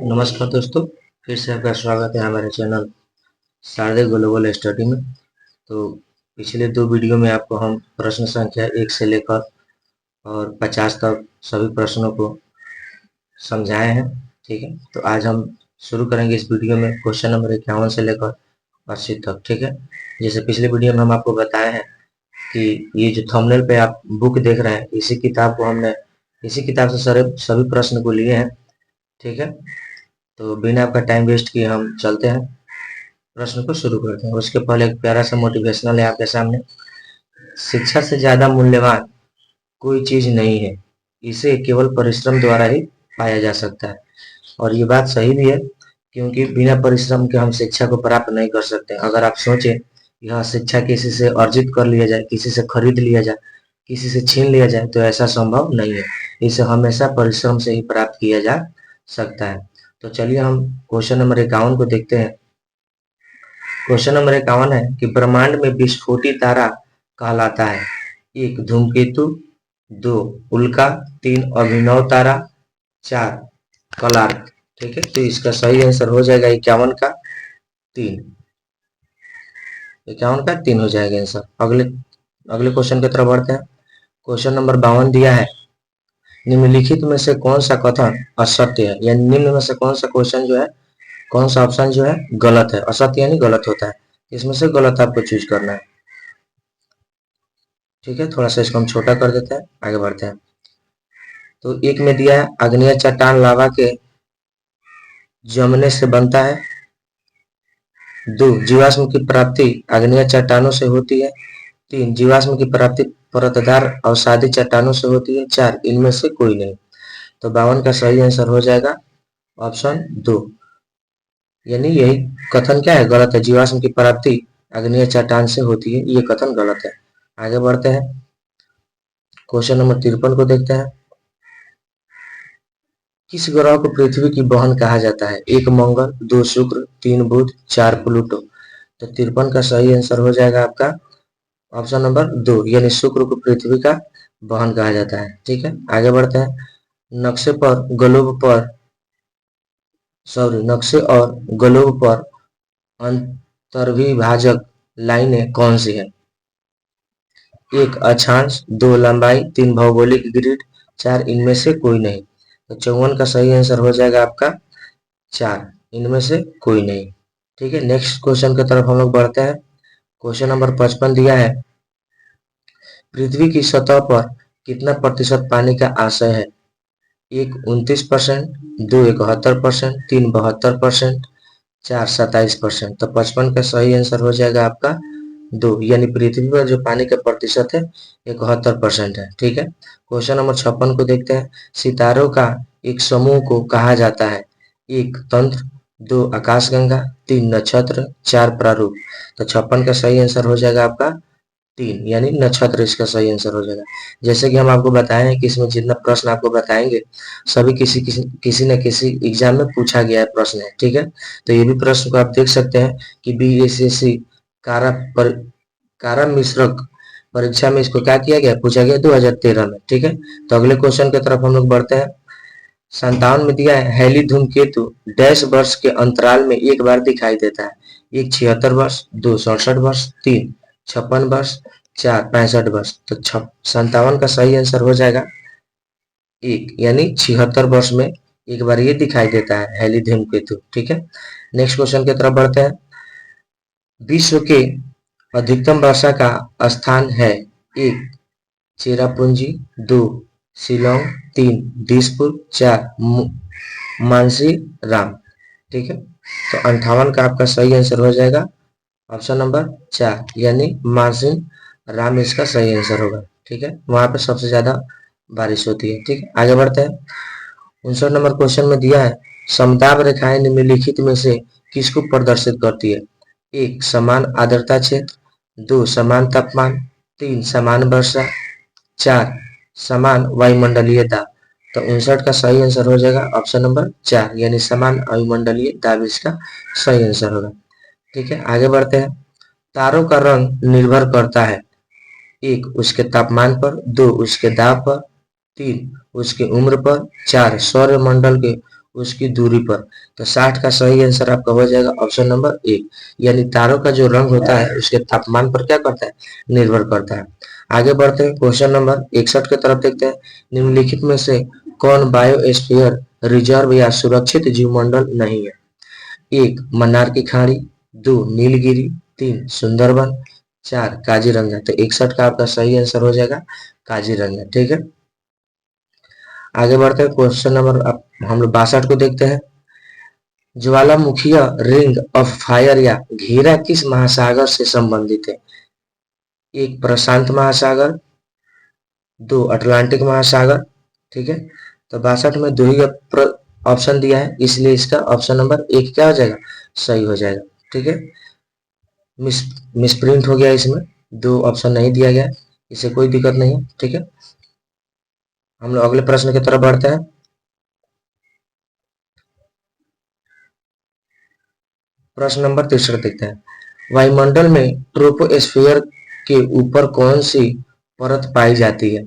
नमस्कार दोस्तों, फिर से आपका स्वागत है हमारे चैनल शारदे ग्लोबल स्टडी में। तो पिछले दो वीडियो में आपको हम प्रश्न संख्या 1 से लेकर और 50 तक सभी प्रश्नों को समझाए हैं। ठीक है, तो आज हम शुरू करेंगे इस वीडियो में क्वेश्चन नंबर 51 से लेकर 80 तक। ठीक है, जैसे पिछले वीडियो में हम आपको बताए हैं कि ये जो थंबनेल पे आप बुक देख रहे हैं, इसी किताब से सारे सभी प्रश्न को लिए हैं। ठीक है, तो बिना आपका टाइम वेस्ट किए हम चलते हैं, प्रश्न को शुरू करते हैं। उसके पहले एक प्यारा सा मोटिवेशनल है आपके सामने। शिक्षा से ज्यादा मूल्यवान कोई चीज नहीं है, इसे केवल परिश्रम द्वारा ही पाया जा सकता है। और ये बात सही भी है, क्योंकि बिना परिश्रम के हम शिक्षा को प्राप्त नहीं कर सकते। अगर आप सोचें यह शिक्षा किसी से अर्जित कर लिया जाए, किसी से खरीद लिया जाए, किसी से छीन लिया जाए, तो ऐसा संभव नहीं है। इसे हमेशा परिश्रम से ही प्राप्त किया जा सकता है। तो चलिए हम क्वेश्चन नंबर 51 को देखते हैं। क्वेश्चन नंबर 51 है कि ब्रह्मांड में विस्फोटी तारा कहलाता है। 1 धूमकेतु, 2 उल्का, 3 अभिनव तारा, 4 कलार्क। ठीक है, तो इसका सही आंसर हो जाएगा 51 का 3। 51 का 3 हो जाएगा आंसर। अगले अगले क्वेश्चन की तरफ बढ़ते हैं। क्वेश्चन नंबर 52 दिया है, निम्नलिखित में से कौन सा कथन असत्य है, यानी निम्न में से कौन सा क्वेश्चन जो है, कौन सा ऑप्शन जो है गलत है। असत्य यानी गलत होता है, इसमें से गलत आपको चूज करना है। ठीक है, थोड़ा सा इसको हम छोटा कर देते हैं, आगे बढ़ते हैं। तो एक में दिया है, आग्नेय चट्टान लावा के जमने से बनता है। 2 जीवाश्म की प्राप्ति आग्नेय चट्टानों से होती है। 3 जीवाश्म की प्राप्ति परतदार अवसादी चट्टानों से होती है। 4 इनमें से कोई नहीं। तो 52 का सही आंसर हो जाएगा ऑप्शन 2, यानी यही कथन क्या है, गलत है। जीवाश्म की प्राप्ति आग्नेय चट्टान से होती है, ये कथन गलत है। आगे बढ़ते हैं, क्वेश्चन नंबर 53 को देखते हैं। किस ग्रह को पृथ्वी की बहन कहा जाता है? 1 मंगल, 2 शुक्र, 3 बुध, 4 प्लूटो। तो 53 का सही आंसर हो जाएगा आपका ऑप्शन नंबर 2, यानी शुक्र को पृथ्वी का बहन कहा जाता है। ठीक है, आगे बढ़ते हैं। नक्शे पर ग्लोब पर नक्शे और ग्लोब पर अंतर्विभाजक लाइनें कौन सी है? 1 अक्षांश, 2 लंबाई, 3 भौगोलिक ग्रिड, 4 इनमें से कोई नहीं। तो 54 का सही आंसर हो जाएगा आपका 4 इनमें से कोई नहीं। ठीक है, नेक्स्ट क्वेश्चन की तरफ हम लोग बढ़ते हैं। क्वेश्चन नंबर 55 दिया है, पृथ्वी की सतह पर कितना प्रतिशत पानी का आशय है? 1 29%, 2 71%, 3 72%, 4 27%। तो 55 का सही आंसर हो जाएगा आपका 2, यानी पृथ्वी पर जो पानी का प्रतिशत है 71% है। ठीक है, क्वेश्चन नंबर 56 को देखते हैं। सितारों का एक समूह को कहा जाता है? 1 तंत्र, 2 आकाशगंगा, 3 नक्षत्र, 4 प्रारूप। तो 56 का सही आंसर हो जाएगा आपका 3, यानी नक्षत्र इसका सही आंसर हो जाएगा। जैसे कि हम आपको बताए हैं कि इसमें जितना प्रश्न आपको बताएंगे सभी किसी न किसी एग्जाम में पूछा गया है प्रश्न है। ठीक है, तो ये भी प्रश्न को आप देख सकते हैं कि बीएसएससी कारा मिश्रक परीक्षा में इसको क्या किया गया, पूछा गया 2013 में। ठीक है, तो अगले क्वेश्चन की तरफ हम लोग बढ़ते हैं। 57 में दिया है, हेली धूमकेतु डैश वर्ष के अंतराल में एक बार दिखाई देता है? 1 76 वर्ष, 2 67 वर्ष, 3 56 वर्ष, 4 65 वर्ष। तो 57 का सही आंसर हो जाएगा 1, यानी 76 वर्ष में एक बार ये दिखाई देता है हेली धूमकेतु। ठीक है, नेक्स्ट क्वेश्चन की तरफ बढ़ते हैं। विश्व के अधिकतम वर्षा का स्थान है? 1 चेरापूंजी, 2 शिलोंग, 3 दिसपुर, 4 मानसीराम। ठीक है, तो 58 का आपका सही आंसर हो जाएगा ऑप्शन नंबर 4, यानी मानसिन राम इसका सही आंसर होगा। ठीक है, वहां पे सबसे ज्यादा बारिश होती है। ठीक है, आगे बढ़ते हैं। 59 नंबर क्वेश्चन में दिया है, समताप रेखाएं निम्नलिखित में से किसको प्रदर्शित करती है? 1 समान आर्द्रता क्षेत्र, 2 समान तापमान, 3 समान वर्षा, 4 समान वायुमंडलीय दाब। तो 59 का सही आंसर हो जाएगा ऑप्शन नंबर 4, यानी समान वायुमंडलीय दाब इसका सही आंसर होगा। ठीक है, आगे बढ़ते हैं। तारों का रंग निर्भर करता है? 1 उसके तापमान पर, 2 उसके दाब पर, 3 उसके उम्र पर, 4 सौरमंडल के उसकी दूरी पर। तो 60 का सही आंसर आपका हो जाएगा ऑप्शन नंबर 1। यानी तारों का जो रंग होता है उसके तापमान पर क्या करता है, निर्भर करता है। आगे बढ़ते हैं, क्वेश्चन नंबर 61 की तरफ देखते हैं। निम्नलिखित में से कौन बायोस्फीयर रिजर्व या सुरक्षित जीवमंडल नहीं है? 1 मन्नार की खाड़ी, 2 नीलगिरी, 3 सुंदरबन, 4 काजीरंगा। तो 61 का आपका सही आंसर हो जाएगा काजीरंगा। ठीक है, आगे बढ़ते हैं, क्वेश्चन नंबर हम लोग 62 को देखते हैं। ज्वालामुखीय रिंग ऑफ फायर या घेरा किस महासागर से संबंधित है? 1 प्रशांत महासागर, 2 अटलांटिक महासागर। ठीक है, तो 62 में दो ही ऑप्शन दिया है, इसलिए इसका ऑप्शन नंबर 1 क्या हो जाएगा, सही हो जाएगा। ठीक है, मिसप्रिंट हो गया, इसमें 2 ऑप्शन नहीं दिया गया, इसे कोई दिक्कत नहीं है। ठीक है, हम लोग अगले प्रश्न की तरफ बढ़ते हैं। प्रश्न नंबर 63 देखते हैं। वायुमंडल में ट्रोपोस्फियर के ऊपर कौन सी परत पाई जाती है?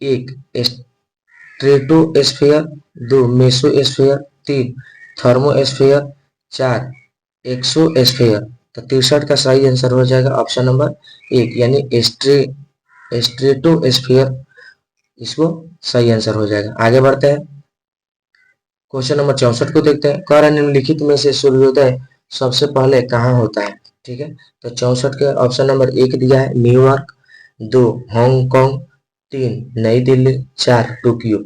1 स्ट्रेटोस्फियर, 2 मेसोस्फियर, 3 थर्मोस्फियर, 4 एक्सोस्फियर। तो 63 का सही आंसर हो जाएगा ऑप्शन नंबर 1 यानी स्ट्रेटोस्फियर, इसको सही आंसर हो जाएगा। आगे बढ़ते हैं, क्वेश्चन नंबर 64 को देखते हैं। कह रहे निम्नलिखित में से सूर्योदय सबसे पहले कहाँ होता है? ठीक है, तो 64 के ऑप्शन नंबर 1 दिया है न्यूयॉर्क, 2 हांगकांग, 3 नई दिल्ली, 4 टोक्यो।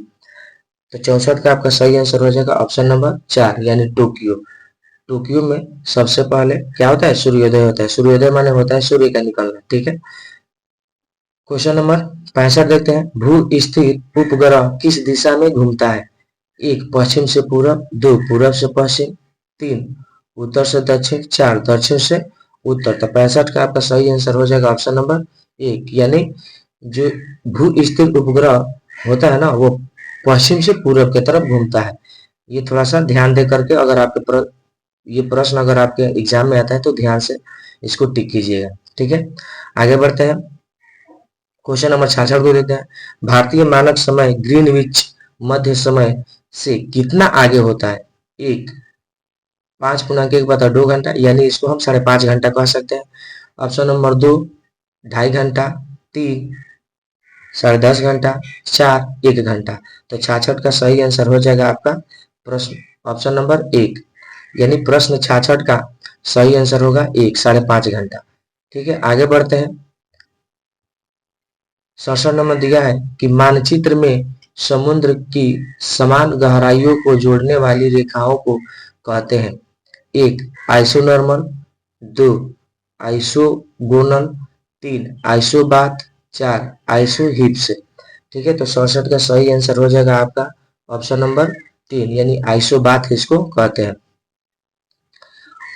तो 64 का आपका सही आंसर हो जाएगा ऑप्शन नंबर 4 यानी टोक्यो। टोक्यो में सबसे पहले क्या होता है, सूर्योदय होता है। सूर्योदय माने होता है सूर्य का निकलना। ठीक है, क्वेश्चन नंबर 65 देखते हैं। भू स्थिर उपग्रह किस दिशा में घूमता है? 1 पश्चिम से पूरब, 2 पूरब से पश्चिम, 3 उत्तर से दक्षिण, 4 दक्षिण से उत्तर। तो 65 का आपका सही आंसर हो जाएगा ऑप्शन नंबर 1 यानी जो भू स्थिर उपग्रह होता है ना, वो पश्चिम से पूरब की तरफ घूमता है। ये थोड़ा सा ध्यान दे करके, अगर आपके ये प्रश्न अगर आपके एग्जाम में आता है तो ध्यान से इसको टिक कीजिएगा। ठीक है, आगे बढ़ते हैं, क्वेश्चन नंबर 66 को देते हैं। भारतीय मानक समय ग्रीनविच मध्य समय से कितना आगे होता है? 1 5.1 यानी इसको हम 5.5 घंटा कह सकते हैं। ऑप्शन नंबर 2 2.5 घंटा, 3 10.5 घंटा, 4 1 घंटा। तो 66 का सही आंसर हो जाएगा आपका प्रश्न ऑप्शन नंबर 1 यानी प्रश्न 66 का सही आंसर होगा 1 5.5 घंटा। ठीक है, आगे बढ़ते हैं, 67 नंबर दिया है कि मानचित्र में समुद्र की समान गहराइयों को जोड़ने वाली रेखाओं को कहते हैं। 1 आइसोनॉर्मल, 2 आइसोगोनल, 3 आइसोबाथ, 4 आइसोहिप्स। ठीक है, तो 67 का सही आंसर हो जाएगा आपका ऑप्शन नंबर 3 यानी आइसोबाथ इसको कहते हैं।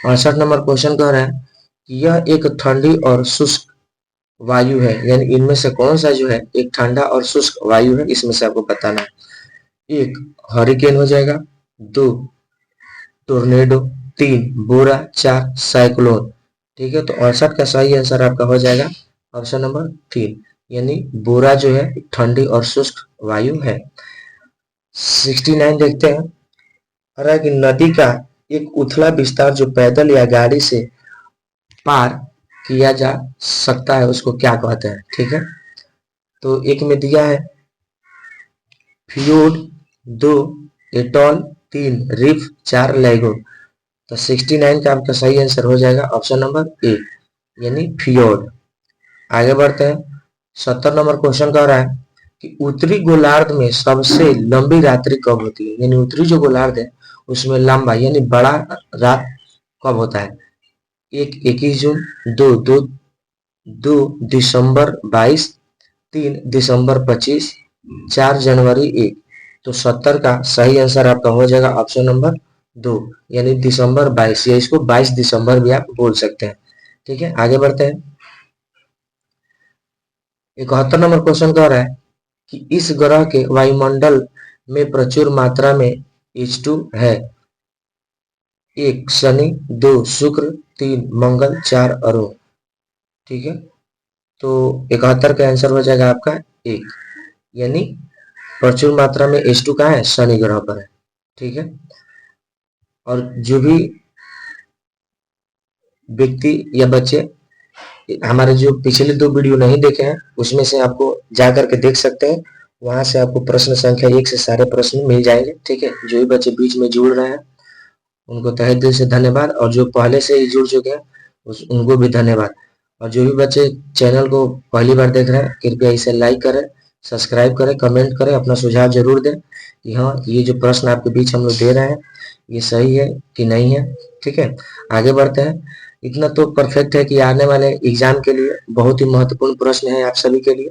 68 नंबर क्वेश्चन कह रहे हैं कि यह एक ठंडी और शुष्क वायु है, यानी इनमें से कौन सा जो है एक ठंडा और शुष्क वायु है, इसमें से आपको बताना है। 1 हरिकेन हो जाएगा, 2 टोर्नेडो, 3 बोरा, 4 साइक्लोन। ठीक है, तो 68 का सही आंसर आपका हो जाएगा ऑप्शन नंबर 3 यानी बोरा जो है ठंडी और शुष्क वायु है। 69 देखते हैं। हरा कि नदी का एक उथला विस्तार जो पैदल या गाड़ी से पार किया जा सकता है उसको क्या कहते हैं? ठीक है, तो एक में दिया है फ्यूड, 2 एटॉल, 3 रिफ, 4 लैगून। तो 69 का आपका सही आंसर हो जाएगा ऑप्शन नंबर 1 यानी फ्योर्ड। आगे बढ़ते हैं, 70 नंबर क्वेश्चन कह रहा है कि उत्तरी गोलार्ध में सबसे लंबी रात्रि कब होती है? यानी उत्तरी जो गोलार्ध है उसमें लंबा यानी बड़ा रात कब होता है? 1 21 जून, 2 दिसंबर 22, 3 दिसंबर 25, 4 जनवरी 1। तो 70 का सही आंसर आपका हो जाएगा ऑप्शन नंबर 2 यानी दिसंबर 22, या इसको 22 दिसंबर भी आप बोल सकते हैं। ठीक है, आगे बढ़ते हैं, 71 नंबर क्वेश्चन कह रहा है कि इस ग्रह के वायुमंडल में प्रचुर मात्रा में H2 है। 1 शनि, 2 शुक्र, 3 मंगल, 4 अरुण। ठीक है, तो 71 का आंसर हो जाएगा आपका 1 यानी प्रचुर मात्रा में H2 कहाँ है? शनि ग्रह पर है। ठीक है। और जो भी व्यक्ति या बच्चे हमारे जो पिछले 2 वीडियो नहीं देखे हैं उसमें से आपको जा करके देख सकते हैं। वहां से आपको प्रश्न संख्या 1 से सारे प्रश्न मिल जाएंगे। ठीक है, जो भी बच्चे बीच में जुड़ रहे हैं उनको तहे दिल से धन्यवाद, और जो पहले से ही जुड़ चुके हैं उनको भी धन्यवाद। और जो भी बच्चे चैनल को पहली बार देख रहे हैं कृपया इसे लाइक करें, सब्सक्राइब करें, कमेंट करें, अपना सुझाव जरूर दें कि हाँ ये जो प्रश्न आपके बीच हम लोग दे रहे हैं ये सही है कि नहीं है। ठीक है, आगे बढ़ते हैं। इतना तो परफेक्ट है कि आने वाले एग्जाम के लिए बहुत ही महत्वपूर्ण प्रश्न है आप सभी के लिए।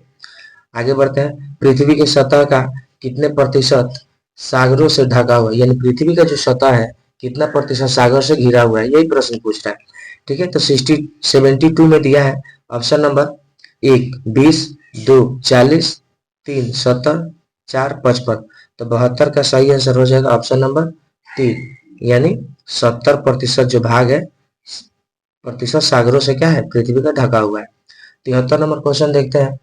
आगे बढ़ते हैं। पृथ्वी की सतह का कितने प्रतिशत सागरों से ढका हुआ है, यानी पृथ्वी का जो सतह है कितना प्रतिशत सागर से घिरा हुआ है, यही प्रश्न पूछ रहा है। ठीक है, तो 72 में दिया है ऑप्शन नंबर 1 20, 2 40, 3 70, 4 55। तो 72 का सही आंसर हो जाएगा ऑप्शन नंबर 3, यानी 70% जो भाग है प्रतिशत सागरों से क्या है, पृथ्वी का ढका हुआ है। 73 नंबर क्वेश्चन देखते हैं।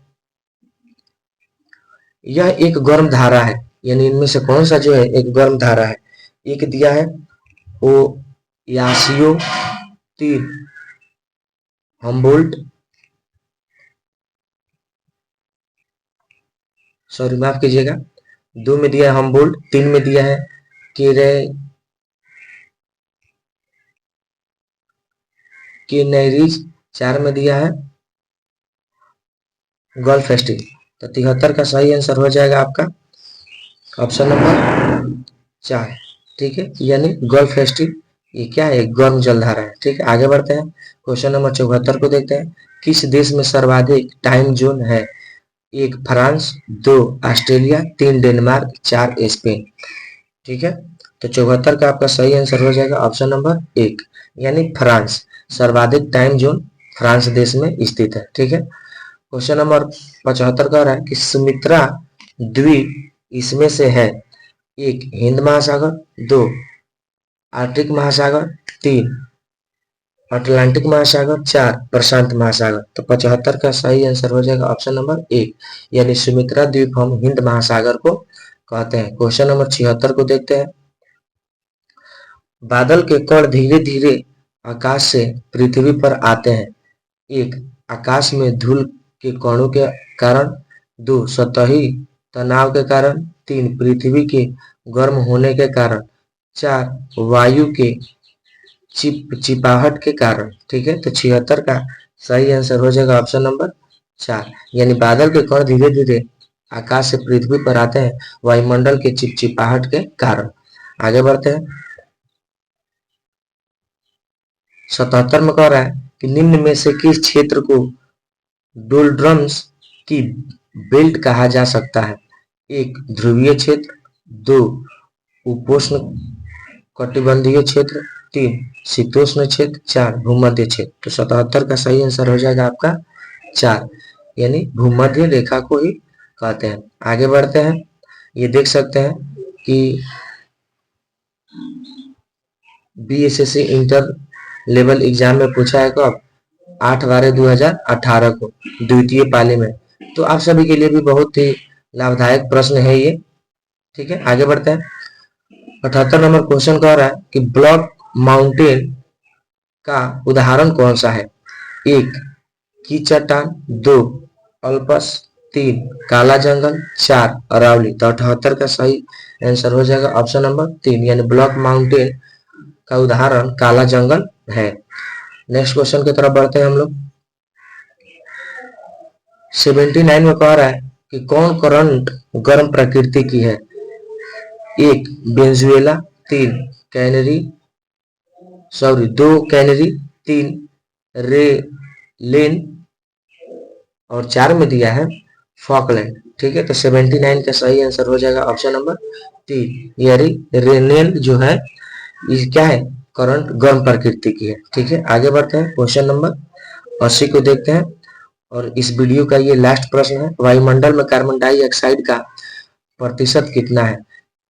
यह एक गर्म धारा है, यानी इनमें से कौन सा जो है एक गर्म धारा है। एक दिया है ओ यासियो, 3 हम्बोल्ट, सॉरी माफ कीजिएगा, 2 में दिया है हम्बोल्ट, 3 में दिया है केनेरीज, 4 में दिया है गॉल्फस्टीन। तो 73 का सही आंसर हो जाएगा आपका ऑप्शन नंबर 4। ठीक है, यानी गॉल्फस्टीन ये क्या है, एक गर्म जलधारा है। ठीक है, आगे बढ़ते हैं। क्वेश्चन नंबर 74 को देखते हैं। किस देश में सर्वाधिक टाइम जोन है। 1 फ्रांस, 2 ऑस्ट्रेलिया, 3 डेनमार्क, 4 स्पेन। ठीक है, तो 74 का आपका सही आंसर हो जाएगा ऑप्शन नंबर 1, यानी फ्रांस। सर्वाधिक टाइम जोन फ्रांस देश में स्थित है। ठीक है, क्वेश्चन नंबर 75 कह रहा है कि सुमित्रा द्वीप इसमें से है। 1 हिंद महासागर, 2 आर्कटिक महासागर, 3 अटलांटिक महासागर, 4 प्रशांत महासागर। तो 75 का सही आंसर हो जाएगा ऑप्शन नंबर 1, यानी सुमित्रा द्वीप हम हिंद महासागर को कहते हैं। क्वेश्चन नंबर 76 को देखते हैं। बादल के कण धीरे धीरे आकाश से पृथ्वी पर आते हैं। 1 आकाश में धूल के कणों के कारण, 2 सतही तनाव के कारण, 3 पृथ्वी के गर्म होने के कारण, 4 वायु के चिपचिपाहट के कारण। ठीक है, तो 76 का सही आंसर हो जाएगा ऑप्शन नंबर 4, यानी बादल के कण धीरे धीरे आकाश से पृथ्वी पर आते हैं वायुमंडल के चिपचिपाहट के कारण। आगे बढ़ते हैं। 77 में कह रहा है कि निम्न में से किस क्षेत्र को डोल्ड्रम्स की बेल्ट कहा जा सकता है। 1 ध्रुवीय क्षेत्र, 2 उपोष्ण कटिबंधीय क्षेत्र, 3 शीतोष्ण क्षेत्र, 4 भूमध्य क्षेत्र। तो 77 का सही आंसर हो जाएगा आपका 4, यानी भूमध्य रेखा को ही कहते हैं। आगे बढ़ते हैं। ये देख सकते हैं कि बीएसएससी इंटर लेवल एग्जाम में पूछा है कब, 8/12/2018 को द्वितीय पाली में। तो आप सभी के लिए भी बहुत ही लाभदायक प्रश्न है ये। ठीक है, आगे बढ़ते हैं। 78 नंबर क्वेश्चन कह रहा है कि ब्लॉक माउंटेन का उदाहरण कौन सा है। 1 की चट्टान, 2 अल्पस, 3 काला जंगल, 4 अरावली। तो 78 का सही आंसर हो जाएगा ऑप्शन नंबर 3, यानी ब्लॉक माउंटेन का उदाहरण काला जंगल है। नेक्स्ट क्वेश्चन की तरफ बढ़ते हैं हम लोग। 79 में कह रहा है कि कौन करंट गर्म प्रकृति की है। 1 वेनेजुएला, 3 कैनरी, 2 कैनरी, 3 रेलेन और 4 में दिया है फॉकलैंड। ठीक है, तो 79 का सही आंसर हो जाएगा ऑप्शन नंबर 3, यानी रेनेल जो है ये क्या है, करंट गर्म प्रकृति की है। ठीक है, आगे बढ़ते हैं। क्वेश्चन नंबर 80 को देखते हैं और इस वीडियो का ये लास्ट प्रश्न है। वायुमंडल में कार्बन डाइऑक्साइड का प्रतिशत कितना है।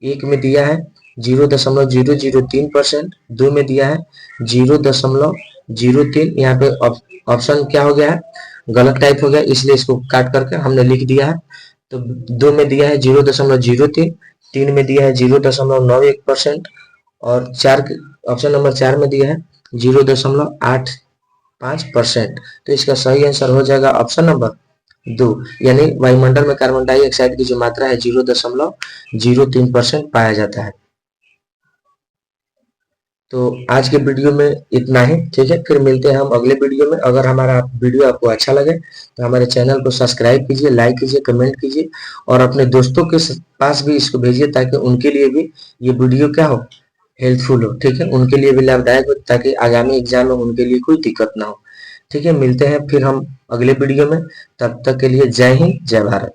1 में दिया है 0.003%, 2 में दिया है 0.03। यहाँ पे ऑप्शन क्या हो गया है, गलत टाइप हो गया, इसलिए इसको काट करके हमने लिख दिया है। तो 2 में दिया है 0.03, 3 में दिया है 0.91% और ऑप्शन नंबर 4 में दिया है 0.85%। तो इसका सही आंसर हो जाएगा ऑप्शन नंबर 2, यानी वायुमंडल में कार्बन डाइऑक्साइड की जो मात्रा है 0.03% पाया जाता है। तो आज के वीडियो में इतना ही, ठीक है। फिर मिलते हैं हम अगले वीडियो में। अगर हमारा वीडियो आपको अच्छा लगे तो हमारे चैनल को सब्सक्राइब कीजिए, लाइक कीजिए, कमेंट कीजिए और अपने दोस्तों के पास भी इसको भेजिए ताकि उनके लिए भी ये वीडियो क्या हो, हेल्पफुल हो, ठीक है, उनके लिए भी लाभदायक हो, ताकि आगामी एग्जाम में उनके लिए कोई दिक्कत ना हो, ठीक है। मिलते हैं फिर हम अगले वीडियो में, तब तक के लिए जय हिंद, जय भारत।